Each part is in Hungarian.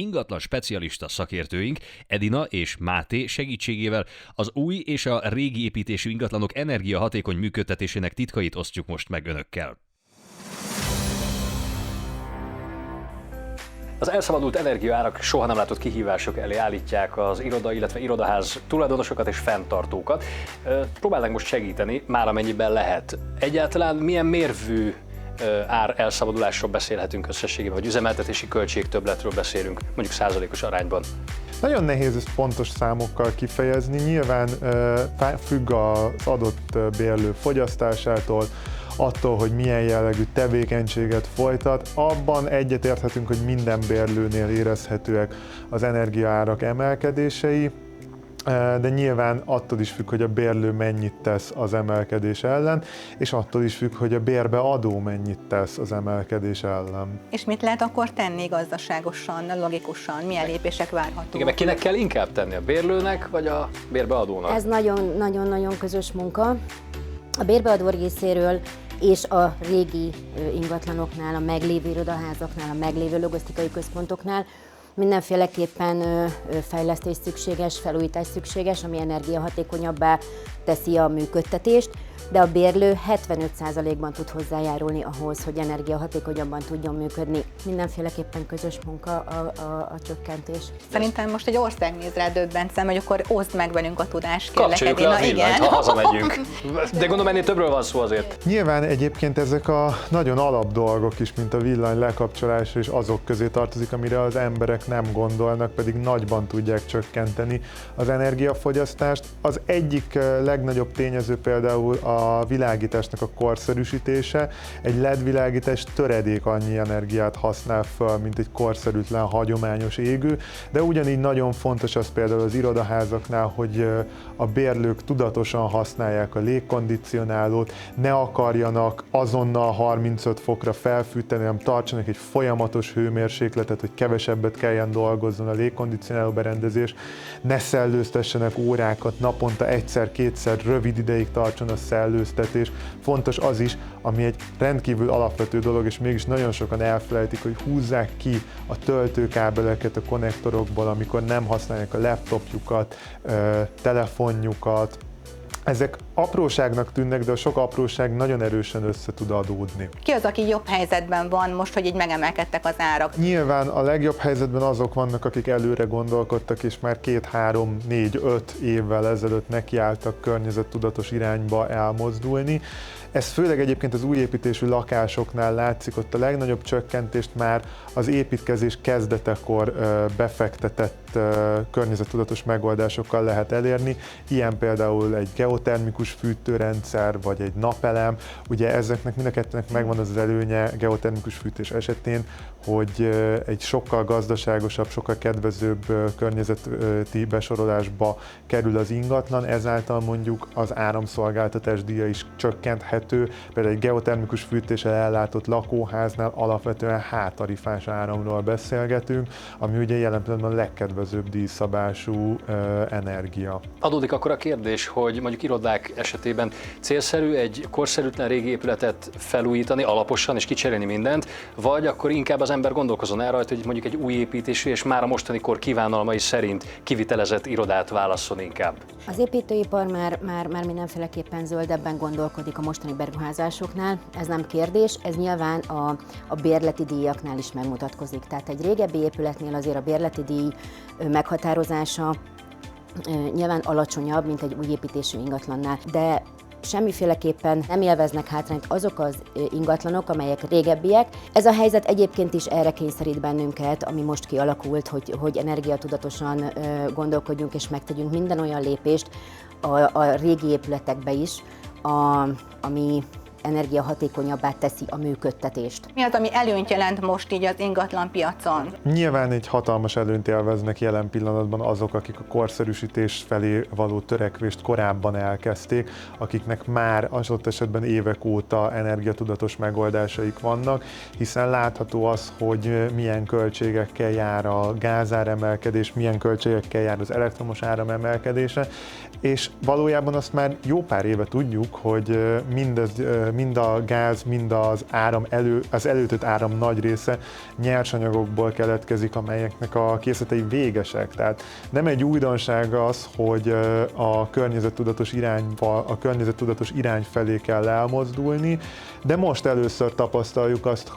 ingatlan specialista szakértőink, Edina és Máté segítségével az új és a régi építésű ingatlanok energiahatékony működtetésének titkait osztjuk most meg önökkel. Az elszabadult energiaárak soha nem látott kihívások elé állítják az iroda, illetve irodaház tulajdonosokat és fenntartókat. Próbálnánk most segíteni, már amennyiben lehet. Egyáltalán milyen mérvű ár elszabadulásról beszélhetünk összességében, vagy üzemeltetési költségtöbbletről beszélünk, mondjuk százalékos arányban? Nagyon nehéz ezt pontos számokkal kifejezni, nyilván függ az adott bérlő fogyasztásától, attól, hogy milyen jellegű tevékenységet folytat. Abban egyetérthetünk, hogy minden bérlőnél érezhetőek az energiaárak emelkedései, de nyilván attól is függ, hogy a bérlő mennyit tesz az emelkedés ellen, és attól is függ, hogy a bérbeadó mennyit tesz az emelkedés ellen. És mit lehet akkor tenni gazdaságosan, logikusan? Milyen lépések várhatók? Igen, meg kinek kell inkább tenni, a bérlőnek vagy a bérbeadónak? Ez nagyon-nagyon közös munka. A bérbeadó részéről és a régi ingatlanoknál, a meglévő irodaházaknál, a meglévő logisztikai központoknál mindenféleképpen fejlesztés szükséges, felújítás szükséges, ami energiahatékonyabbá teszi a működtetést, de a bérlő 75%-ban tud hozzájárulni ahhoz, hogy energiahatékonyabban tudjon működni. Mindenféleképpen közös munka a csökkentés. Szerintem most egy országnézre döbbentem, hogy akkor oszd meg velünk a tudást, kérlek, Kapcsoljuk le a villanyt, ha hazamegyünk. De gondolom ennél többről van szó azért. Nyilván egyébként ezek a nagyon alap dolgok is, mint a villany lekapcsolása, és azok közé tartozik, amire az emberek nem gondolnak, pedig nagyban tudják csökkenteni az energiafogyasztást. Az egyik legnagyobb tényező például a világításnak a korszerűsítése. Egy LED világítás töredék annyi energiát használ föl, mint egy korszerűtlen hagyományos égő, de ugyanígy nagyon fontos az például az irodaházaknál, hogy a bérlők tudatosan használják a légkondicionálót, ne akarjanak azonnal 35 fokra felfűteni, hanem tartsanak egy folyamatos hőmérsékletet, hogy kevesebbet kelljen dolgozzon a légkondicionáló berendezés, ne szellőztessenek órákat, naponta egyszer-kétszer rövid ideig tartson a szellőztetés. Fontos az is, ami egy rendkívül alapvető dolog, és mégis nagyon sokan elfelejtik, hogy húzzák ki a töltőkábeleket a konnektorokból, amikor nem használják a laptopjukat, telefonjukat. Ezek apróságnak tűnnek, de a sok apróság nagyon erősen össze tud adódni. Ki az, aki jobb helyzetben van most, hogy így megemelkedtek az árak? Nyilván a legjobb helyzetben azok vannak, akik előre gondolkodtak, és már 2, 3, 4, 5 évvel ezelőtt nekiálltak környezettudatos irányba elmozdulni. Ez főleg egyébként az új építésű lakásoknál látszik, ott a legnagyobb csökkentést már az építkezés kezdetekor befektetett környezettudatos megoldásokkal lehet elérni. Ilyen például egy geotermikus fűtőrendszer, vagy egy napelem. Ugye ezeknek mind a kettőnek megvan az előnye geotermikus fűtés esetén, hogy egy sokkal gazdaságosabb, sokkal kedvezőbb környezeti besorolásba kerül az ingatlan, ezáltal mondjuk az áramszolgáltatás díja is csökkenthető. Például egy geotermikus fűtéssel ellátott lakóháznál alapvetően H-tarifás áramról beszélgetünk, ami ugye jelen pillanatban a legkedvezőbb díjszabású energia. Adódik akkor a kérdés, hogy mondjuk irodák esetében célszerű egy korszerűtlen régi épületet felújítani alaposan és kicserélni mindent, vagy akkor inkább az ember gondolkozzon el rajta, hogy mondjuk egy új építésű és már a mostani kor kívánalmai szerint kivitelezett irodát válasszon inkább? Az építőipar már mindenféleképpen zöldebben gondolkodik a mostani beruházásoknál, ez nem kérdés, ez nyilván a bérleti díjaknál is megmutatkozik. Tehát egy régebbi épületnél azért a bérleti díj meghatározása nyilván alacsonyabb, mint egy új építésű ingatlannál, de semmiféleképpen nem élveznek hátrányt azok az ingatlanok, amelyek régebbiek. Ez a helyzet egyébként is erre kényszerít bennünket, ami most kialakult, hogy energiatudatosan gondolkodjunk és megtegyünk minden olyan lépést a régi épületekbe is, ami energiahatékonyabbá teszi a működtetést. Mi az, ami előnyt jelent most így az ingatlan piacon? Nyilván egy hatalmas előnyt élveznek jelen pillanatban azok, akik a korszerűsítés felé való törekvést korábban elkezdték, akiknek már adott esetben évek óta energiatudatos megoldásaik vannak, hiszen látható az, hogy milyen költségekkel jár a gázáremelkedés, milyen költségekkel jár az elektromos áram emelkedése. és valójában azt már jó pár éve tudjuk, hogy mind a gáz, mind az áram az előtött áram nagy része nyersanyagokból keletkezik, amelyeknek a készletei végesek. Tehát nem egy újdonság az, hogy a környezettudatos irány felé kell elmozdulni, de most először tapasztaljuk azt,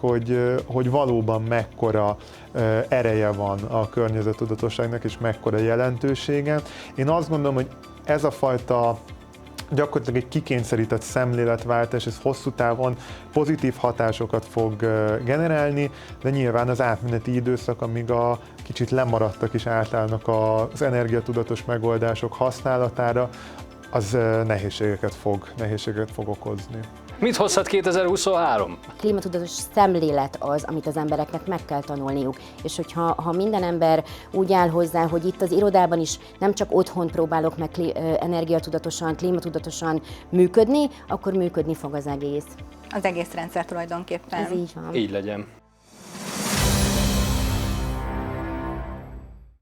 hogy valóban mekkora ereje van a környezettudatosságnak, és mekkora jelentősége. Én azt gondolom, hogy ez a fajta gyakorlatilag egy kikényszerített szemléletváltás, ez hosszú távon pozitív hatásokat fog generálni, de nyilván az átmeneti időszak, amíg a kicsit lemaradtak is átállnak az energiatudatos megoldások használatára, az nehézségeket fog okozni. Mit hozhat 2023? Klímatudatos szemlélet az, amit az embereknek meg kell tanulniuk. És hogyha minden ember úgy áll hozzá, hogy itt az irodában is nem csak otthon próbálok meg energiatudatosan, klímatudatosan működni, akkor működni fog az egész. Az egész rendszer tulajdonképpen. Ez így van. Így legyen.